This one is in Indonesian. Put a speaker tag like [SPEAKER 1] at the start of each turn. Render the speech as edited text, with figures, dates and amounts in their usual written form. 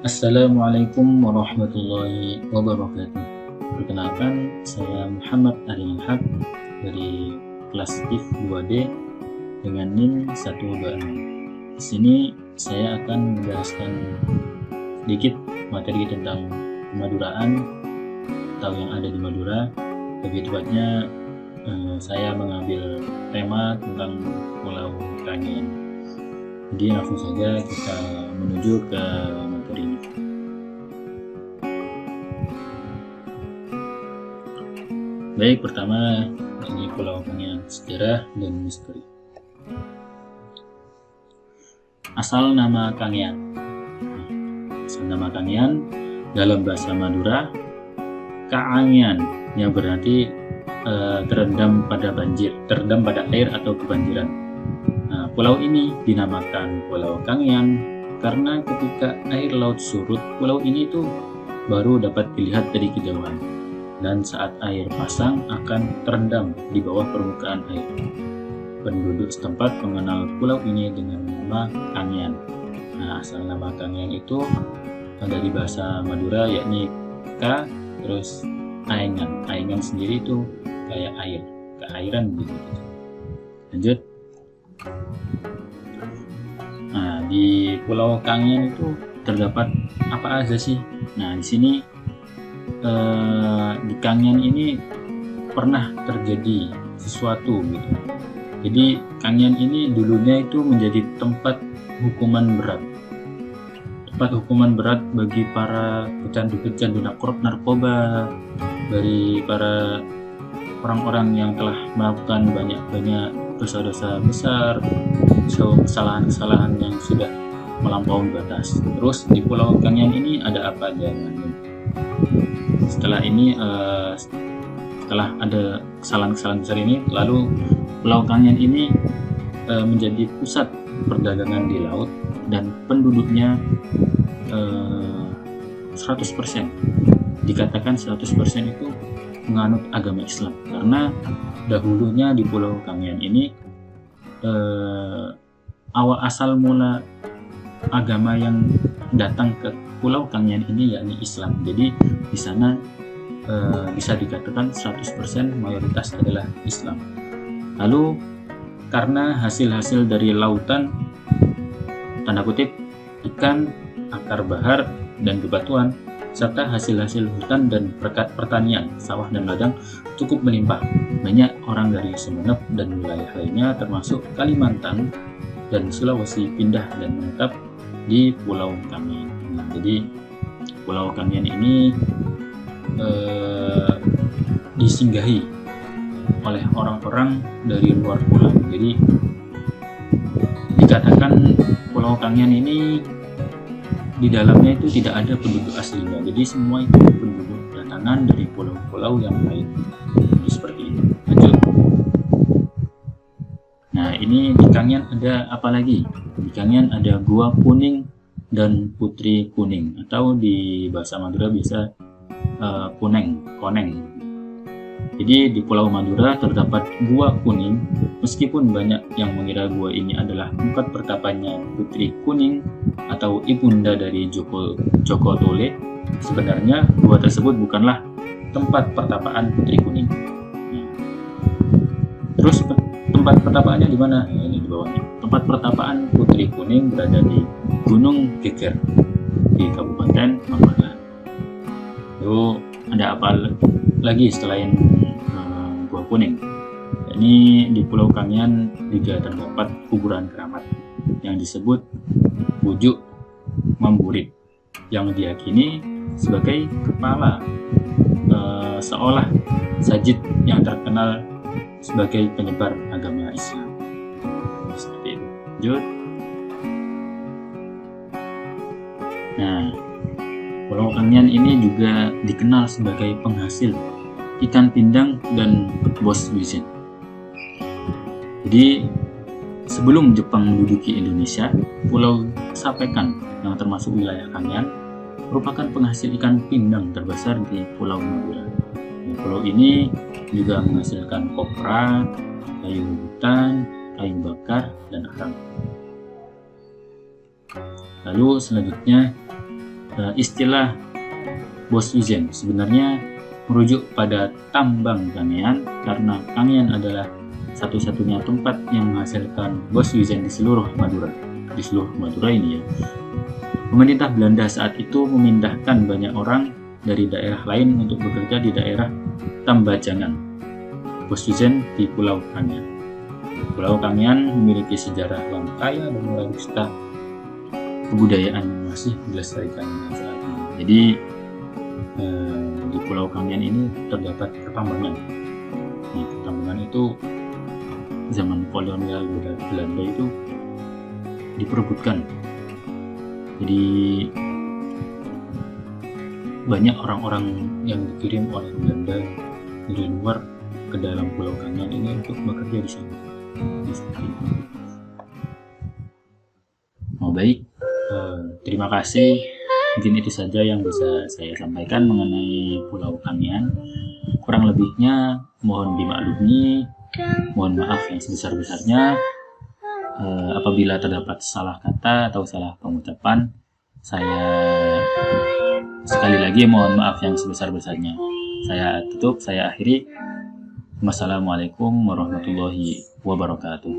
[SPEAKER 1] Assalamualaikum warahmatullahi wabarakatuh. Perkenalkan, saya Muhammad Aryan Haq dari kelas IF 2D dengan NIM 126. Di sini saya akan menjelaskan sedikit materi tentang kemaduraan atau yang ada di Madura. Lebih tepatnya, saya mengambil tema tentang Pulau Kangean. Jadi langsung saja kita menuju ke materi ini. Baik, pertama ini Pulau Kangean, sejarah dan misteri. Asal nama Kangean. Asal nama Kangean dalam bahasa Madura Kaangian, yang berarti terendam pada banjir, terendam pada air atau kebanjiran. Nah, pulau ini dinamakan Pulau Kangean karena ketika air laut surut, pulau ini tuh baru dapat dilihat dari kejauhan, dan saat air pasang akan terendam di bawah permukaan air. Penduduk setempat mengenal pulau ini dengan nama Kangean. Nah, asal nama Kangean itu dari bahasa Madura yakni K terus Aengan. Aengan sendiri itu kayak air, keairan gitu. Lanjut. Nah, di Pulau Kangean itu terdapat apa aja sih? Nah, di sini di Kangean ini pernah terjadi sesuatu gitu. Jadi Kangean ini dulunya itu menjadi tempat hukuman berat. Tempat hukuman berat bagi para pecandu-pecandu narkoba, dari para orang-orang yang telah melakukan banyak dosa-dosa besar, kesalahan-kesalahan yang sudah melampaui batas. Terus di Pulau Kangean ini ada apa aja? Setelah ini, setelah ada kesalahan-kesalahan besar ini, lalu Pulau Kangean ini menjadi pusat perdagangan di laut dan penduduknya 100%. Dikatakan 100% itu menganut agama Islam, karena dahulunya di Pulau Kangean ini awal asal mula agama yang datang ke Pulau Kangean ini yakni Islam. Jadi di sana bisa dikatakan 100% mayoritas adalah Islam. Lalu karena hasil-hasil dari lautan, tanda kutip, ikan, akar bahar, dan bebatuan, serta hasil-hasil hutan dan pertanian, sawah dan ladang cukup melimpah. Banyak orang dari Sumeneb dan wilayah lainnya termasuk Kalimantan dan Sulawesi pindah dan menetap di Pulau Kangean. Nah, jadi Pulau Kangean ini disinggahi oleh orang-orang dari luar pulau. Jadi dikatakan Pulau Kangean ini di dalamnya itu tidak ada penduduk aslinya, jadi semua itu penduduk datangan dari pulau-pulau yang lain. Jadi seperti itu. Lanjut. Nah, ini di Kangean ada apa lagi? Di Kangean ada Gua Kuning dan Putri Kuning, atau di bahasa Madura biasa Koneng. Jadi di Pulau Madura terdapat Gua Kuning, meskipun banyak yang mengira gua ini adalah tempat pertapanya Putri Kuning atau ibunda dari Joko Tole. Sebenarnya gua tersebut bukanlah tempat pertapaan Putri Kuning. Nah, terus tempat pertapaannya di mana? Ini di bawahnya. Tempat pertapaan Putri Kuning berada di Gunung Geger di Kabupaten Mambalan. Lalu ada apa lagi selain Gua Kuning? Ini di Pulau Kangean juga terdapat kuburan keramat yang disebut Pujuk Mamburit, yang diyakini sebagai kepala seolah Sajid yang terkenal sebagai penyebar agama Islam. Seperti itu. Lanjut. Nah, Pulau Kangean ini juga dikenal sebagai penghasil ikan pindang dan bos wisin. Jadi sebelum Jepang menduduki Indonesia, Pulau Sapekan yang termasuk wilayah Kangean merupakan penghasil ikan pindang terbesar di Pulau Madura. Nah, pulau ini juga menghasilkan kopra, kayu hutan, kayu bakar, dan arang. Lalu selanjutnya istilah Boshuizen sebenarnya merujuk pada tambang Kangean karena Kangean adalah satu-satunya tempat yang menghasilkan Boshuizen di seluruh Madura. Di seluruh Madura ini ya. Pemerintah Belanda saat itu memindahkan banyak orang dari daerah lain untuk bekerja di daerah Tambajangan, Boshuizen di Pulau Kangean. Pulau Kangean memiliki sejarah yang kaya dan robusta kebudayaan yang masih dilestarikan saat ini. Jadi di Pulau Kangean ini terdapat pertambangan. Nah, pertambangan itu zaman kolonial Belanda itu diperebutkan. Jadi banyak orang-orang yang dikirim oleh Belanda dari luar ke dalam Pulau Kangean ini untuk bekerja di sana. Oh, baik, terima kasih. Mungkin itu saja yang bisa saya sampaikan mengenai Pulau Kangean. Kurang lebihnya mohon dimaklumi, mohon maaf yang sebesar-besarnya apabila terdapat salah kata atau salah pengucapan. Saya sekali lagi mohon maaf yang sebesar-besarnya. Saya tutup, saya akhiri. Wassalamualaikum warahmatullahi wabarakatuh.